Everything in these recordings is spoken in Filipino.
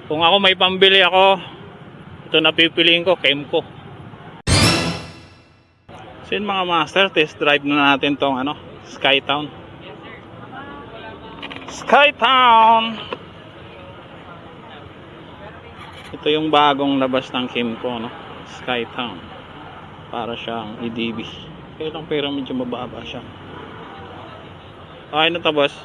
Kung ako may pambili ako, ito na pipiliin ko, Kemco. So yun mga master, test drive na natin tong ano, Skytown. Skytown! Ito yung bagong labas ng Kemco, no? Skytown. Para siyang EDV. Kaya lang pero medyo mababa siya. Okay na to, boss?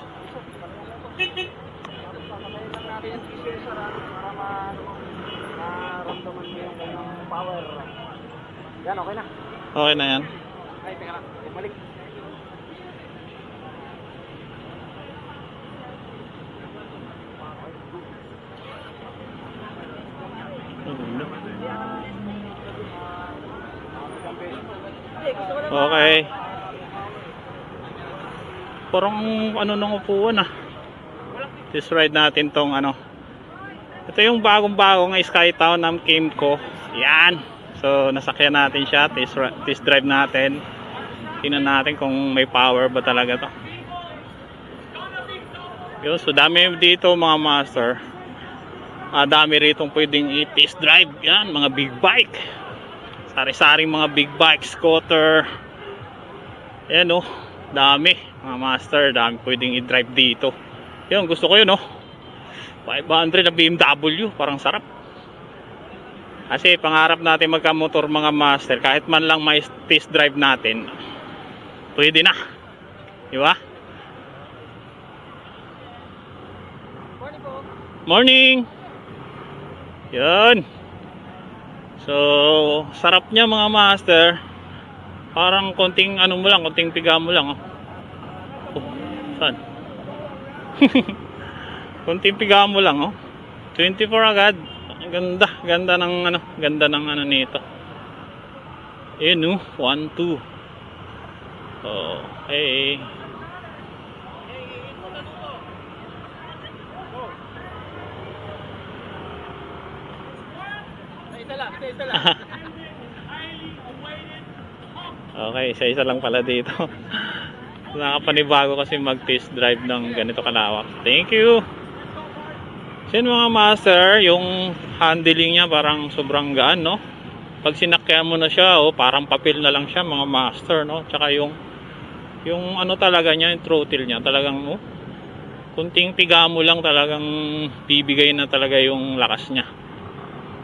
Maramdaman mo yung power. Yan, okay na. Okay na yan. Ay, teka lang. Bumalik. Okay. Parang ano nang upuan ah. Test ride natin tong ano. Ito yung bagong-bagong Skytown ng Kemco. Yan. So nasakyan natin siya, test drive natin. Tingnan natin kung may power ba talaga to. Yun, so dami dito mga master. Dami rito pwedeng i-test drive. Yan, mga big bike. Sari-saring mga big bike, scooter. Ayan oh, dami mga master, dami pwedeng i-drive dito. Yun, gusto ko yun oh. 500 na BMW, parang sarap. Kasi pangarap natin magka-motor mga master, kahit man lang may test drive natin, pwede na. Di ba? Morning po. Morning! Yun. So, sarap niya mga master. Parang konting ano mo lang, konting piga mo lang oh. Oh, saan? Konting piga mo lang oh. 24 agad. Ganda, ganda ng ano, ganda ng ano nito. Ayun oh, 1 2. Oh, hey. Isa lang. Okay, isa-isa lang pala dito. Nakapanibago kasi mag-test drive ng ganito kalawak. Thank you. So yun mga master, yung handling niya parang sobrang gaan, no? Pag sinakyan mo na siya, oh, parang papel na lang siya mga master, no? Tsaka yung ano talaga niya, yung throttle niya, talagang oh, kunting piga mo lang talagang bibigay na talaga yung lakas niya.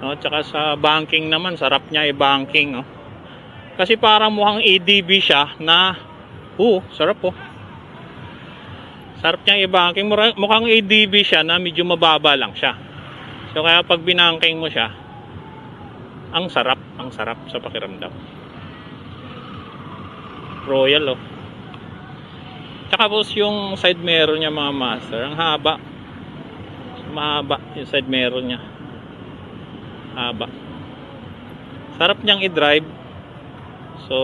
No? Tsaka sa banking naman, sarap niya i-banking, no? Kasi parang mukhang ADB siya na sarap po. Sarap niyang i-banking. Mukhang ADB siya na medyo mababa lang siya. So kaya pag binanking mo siya, ang sarap sa pakiramdam. Royal oh. Tsaka po yung side mirror niya mga master, ang haba. Mahaba yung side mirror niya. Haba. Sarap niyang i-drive. So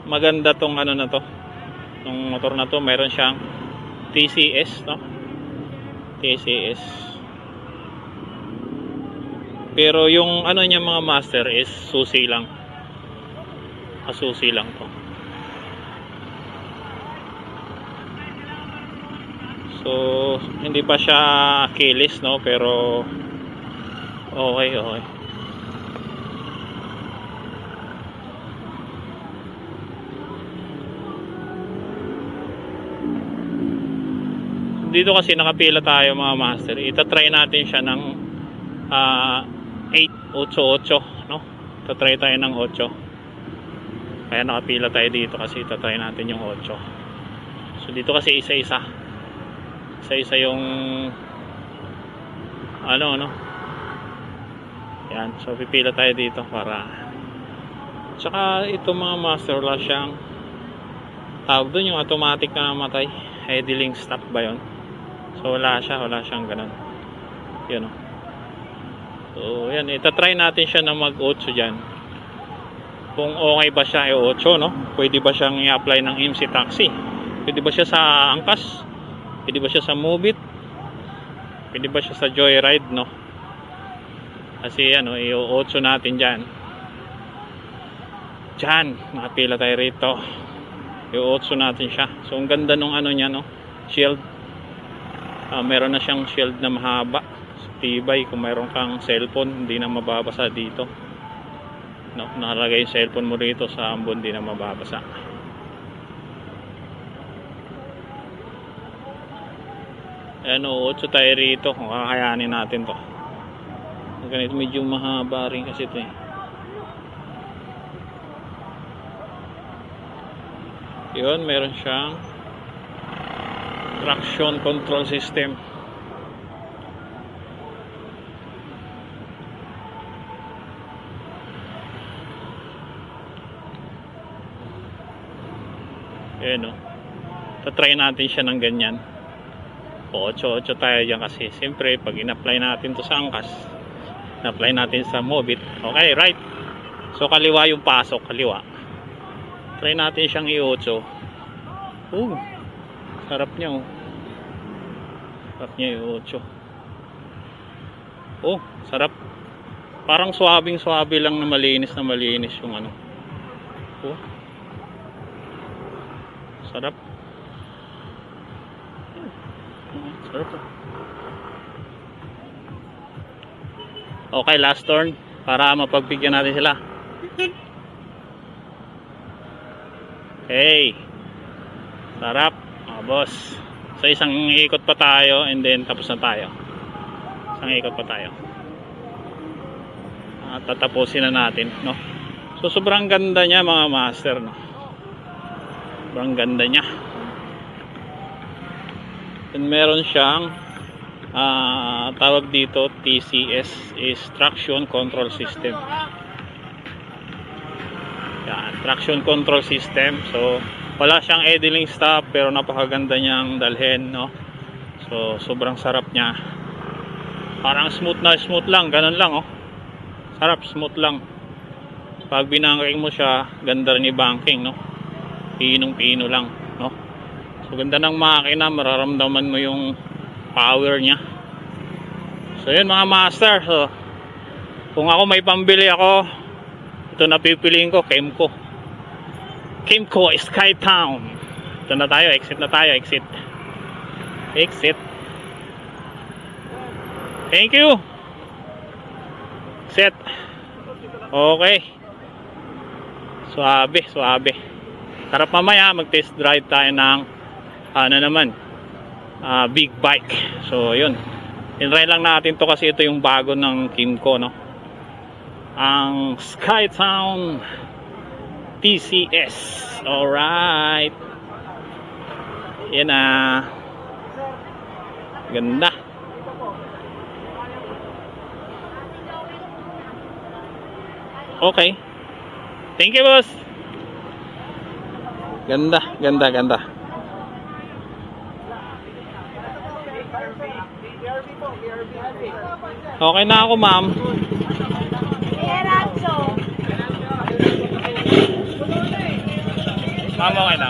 maganda tong ano na to, tong motor na to. Meron siyang TCS, no? TCS. Pero yung ano niya mga master is susi lang. Susi lang to. So hindi pa siya keyless, no? Pero okay. Dito kasi nakapila tayo mga master. Itatry natin siya ng 888, no? Itatry tayo ng 8. Kaya nakapila tayo dito kasi itatry natin yung 8. So dito kasi isa-isa yung ano. Yan, so pipila tayo dito para. Tsaka ito mga master, wala siyang tawag doon, yung automatic na matay, idling stop ba yun? So wala siyang ganun. Yun o. So yan, itatry natin siya na mag 8 dyan. Kung okay ba siya yung 8, no? Pwede ba siyang i-apply ng MC Taxi? Pwede ba siya sa Angkas? Pwede ba siya sa Move It? Pwede ba siya sa Joyride, no? Kasi ano, yung 8 natin dyan. Nakapila tayo rito. Yung 8 natin siya. So ang ganda nung ano niya, no? Shield. Meron na siyang shield na mahaba. tibay. Kung mayroon kang cellphone, hindi na mababasa dito. No, nakalagay yung cellphone mo rito sa ambon, hindi na mababasa. Ayan o, 8 tayo rito. Kung kakayanin natin to. Ganito medyo mahaba rin kasi ito eh. Yun, meron siyang traction control system. Ayan o. Tatry natin siya ng ganyan. 8-8 tayo dyan kasi siyempre pag in-apply natin to sa angkas, in-apply natin sa Mobit. Okay, right. So kaliwa yung pasok, kaliwa. Try natin siyang i-8. Sarap niya oh. Sarap niya i-8. Sarap. Parang swabing-swabe lang na malinis yung ano. Sarap. Sarap. Okay, last turn para mapagbigyan natin sila. Hey. Sarap. Boss. So isang ikot pa tayo and then tapos na tayo. Isang ikot pa tayo. At tatapusin na natin, no? So sobrang ganda niya mga master, no? Sobrang ganda niya. And meron siyang tawag dito TCS is traction control system. Yan, traction control system. So wala siyang idling stop pero napakaganda niyang dalhin, no? So sobrang sarap niya. Parang smooth lang, ganun lang oh. Sarap, smooth lang. Pag binangking mo siya, ganda rin i-banking, no? Pinong-pino lang, no? So ganda ng makina, mararamdaman mo yung power niya. So yun mga master. So kung ako may pambili ako, ito na pipiliin ko, Kemco. Kemco Skytown. Ito na tayo, exit na tayo, exit. Thank you. Set. Okay. Suabe. Tara mamaya mag-test drive tayo ng big bike. So yun. Tinry lang natin to kasi ito yung bago ng Kemco, no? Ang Skytown TCS. Alright. Yan na. Ganda. Okay. Thank you, boss. Ganda. Okay na ako, ma'am. Ma'am, okay na.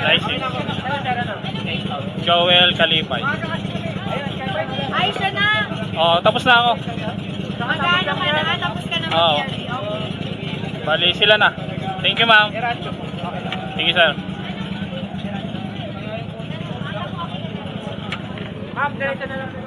Nice. Joel Kalipay. Ay, siya na. Tapos na ako. Magano ka na, tapos ka na Oo. mag-carry. Bali sila na. Thank you, ma'am. Thank you, sir. Ma'am, diretso na lang.